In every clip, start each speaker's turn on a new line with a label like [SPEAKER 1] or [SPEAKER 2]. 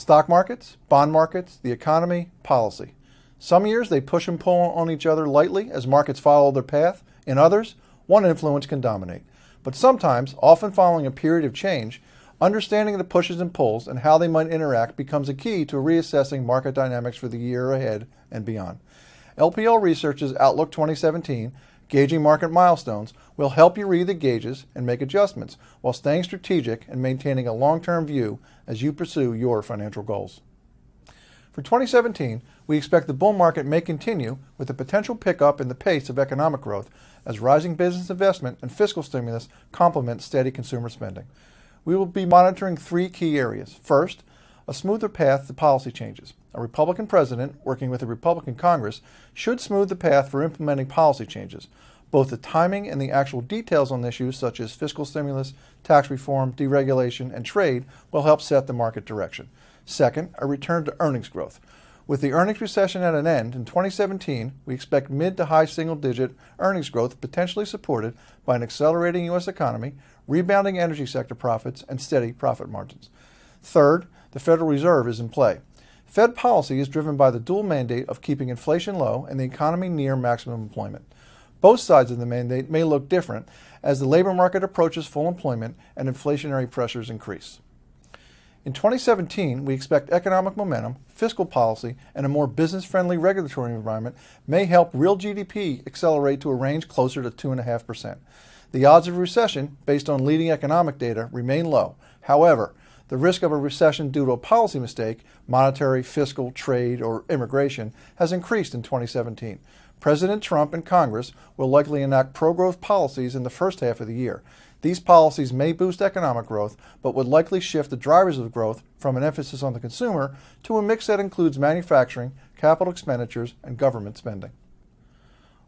[SPEAKER 1] Stock markets, bond markets, the economy, policy. Some years they push and pull on each other lightly as markets follow their path. In others, one influence can dominate. But sometimes, often following a period of change, understanding the pushes and pulls and how they might interact becomes a key to reassessing market dynamics for the year ahead and beyond. LPL Research's Outlook 2017, Gauging Market Milestones, will help you read the gauges and make adjustments while staying strategic and maintaining a long-term view as you pursue your financial goals. For 2017, we expect the bull market may continue with a potential pickup in the pace of economic growth as rising business investment and fiscal stimulus complement steady consumer spending. We will be monitoring three key areas. First, a smoother path to policy changes. A Republican president working with a Republican Congress should smooth the path for implementing policy changes. Both the timing and the actual details on issues such as fiscal stimulus, tax reform, deregulation, and trade will help set the market direction. Second, a return to earnings growth. With the earnings recession at an end, in 2017, we expect mid to high single-digit earnings growth potentially supported by an accelerating U.S. economy, rebounding energy sector profits, and steady profit margins. Third, the Federal Reserve is in play. Fed policy is driven by the dual mandate of keeping inflation low and the economy near maximum employment. Both sides of the mandate may look different as the labor market approaches full employment and inflationary pressures increase. In 2017, we expect economic momentum, fiscal policy, and a more business-friendly regulatory environment may help real GDP accelerate to a range closer to 2.5%. The odds of recession, based on leading economic data, remain low. However, the risk of a recession due to a policy mistake, monetary, fiscal, trade, or immigration, has increased in 2017. President Trump and Congress will likely enact pro-growth policies in the first half of the year. These policies may boost economic growth, but would likely shift the drivers of growth from an emphasis on the consumer to a mix that includes manufacturing, capital expenditures, and government spending.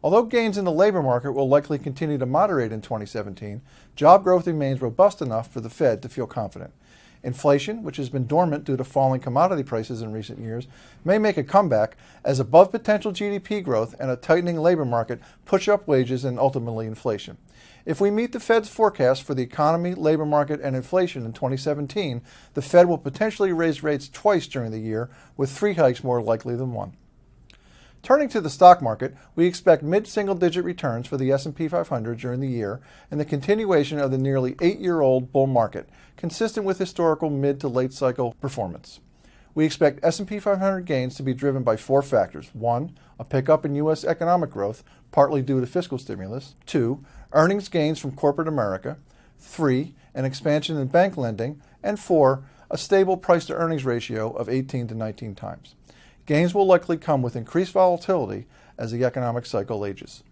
[SPEAKER 1] Although gains in the labor market will likely continue to moderate in 2017, job growth remains robust enough for the Fed to feel confident. Inflation, which has been dormant due to falling commodity prices in recent years, may make a comeback as above potential GDP growth and a tightening labor market push up wages and ultimately inflation. If we meet the Fed's forecast for the economy, labor market, and inflation in 2017, the Fed will potentially raise rates twice during the year, with 3 hikes more likely than 1. Turning to the stock market, we expect mid-single-digit returns for the S&P 500 during the year and the continuation of the nearly 8-year-old bull market, consistent with historical mid to late cycle performance. We expect S&P 500 gains to be driven by 4 factors. 1, a pickup in U.S. economic growth, partly due to fiscal stimulus. 2, earnings gains from corporate America. 3, an expansion in bank lending. And 4, a stable price-to-earnings ratio of 18 to 19 times. Gains will likely come with increased volatility as the economic cycle ages.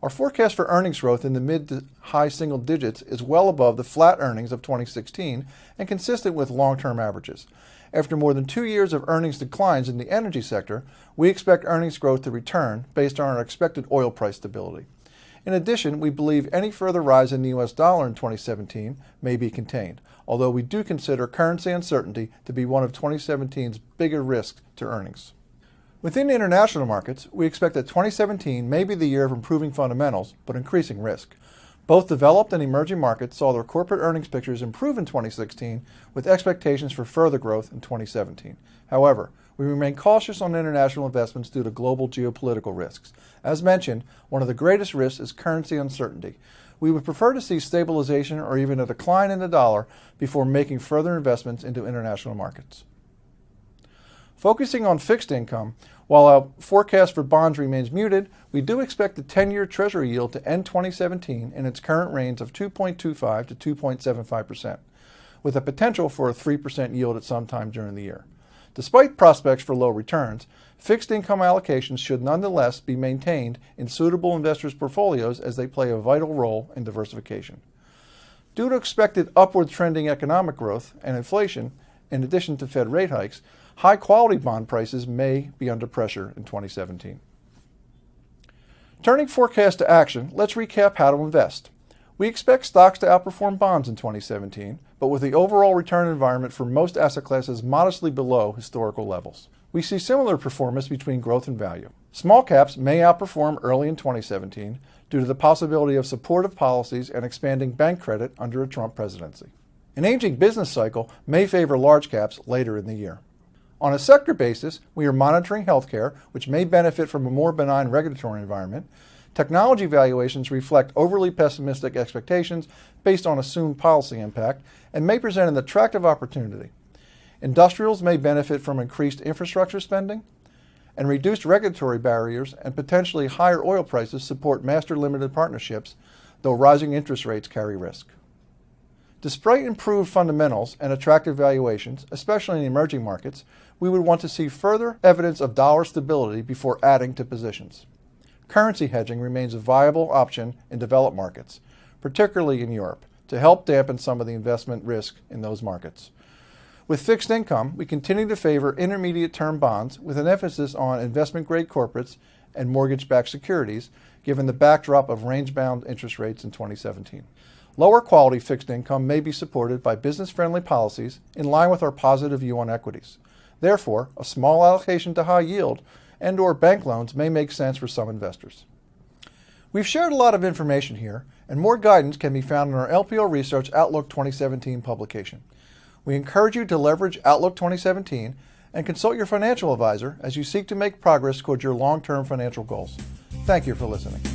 [SPEAKER 1] Our forecast for earnings growth in the mid to high single digits is well above the flat earnings of 2016 and consistent with long-term averages. After more than 2 years of earnings declines in the energy sector, we expect earnings growth to return based on our expected oil price stability. In addition, we believe any further rise in the U.S. dollar in 2017 may be contained, although we do consider currency uncertainty to be one of 2017's bigger risks to earnings. Within international markets, we expect that 2017 may be the year of improving fundamentals, but increasing risk. Both developed and emerging markets saw their corporate earnings pictures improve in 2016, with expectations for further growth in 2017. However, we remain cautious on international investments due to global geopolitical risks. As mentioned, one of the greatest risks is currency uncertainty. We would prefer to see stabilization or even a decline in the dollar before making further investments into international markets. Focusing on fixed income, while our forecast for bonds remains muted, we do expect the 10-year Treasury yield to end 2017 in its current range of 2.25 to 2.75%, with a potential for a 3% yield at some time during the year. Despite prospects for low returns, fixed income allocations should nonetheless be maintained in suitable investors' portfolios as they play a vital role in diversification. Due to expected upward trending economic growth and inflation, in addition to Fed rate hikes, high-quality bond prices may be under pressure in 2017. Turning forecast to action, let's recap how to invest. We expect stocks to outperform bonds in 2017, but with the overall return environment for most asset classes modestly below historical levels. We see similar performance between growth and value. Small caps may outperform early in 2017 due to the possibility of supportive policies and expanding bank credit under a Trump presidency. An aging business cycle may favor large caps later in the year. On a sector basis, we are monitoring healthcare, which may benefit from a more benign regulatory environment. Technology valuations reflect overly pessimistic expectations based on assumed policy impact and may present an attractive opportunity. Industrials may benefit from increased infrastructure spending, and reduced regulatory barriers and potentially higher oil prices support master limited partnerships, though rising interest rates carry risk. Despite improved fundamentals and attractive valuations, especially in emerging markets, we would want to see further evidence of dollar stability before adding to positions. Currency hedging remains a viable option in developed markets, particularly in Europe, to help dampen some of the investment risk in those markets. With fixed income, we continue to favor intermediate-term bonds with an emphasis on investment-grade corporates and mortgage-backed securities, given the backdrop of range-bound interest rates in 2017. Lower quality fixed income may be supported by business-friendly policies in line with our positive view on equities. Therefore, a small allocation to high yield and/or bank loans may make sense for some investors. We've shared a lot of information here, and more guidance can be found in our LPO Research Outlook 2017 publication. We encourage you to leverage Outlook 2017 and consult your financial advisor as you seek to make progress towards your long-term financial goals. Thank you for listening.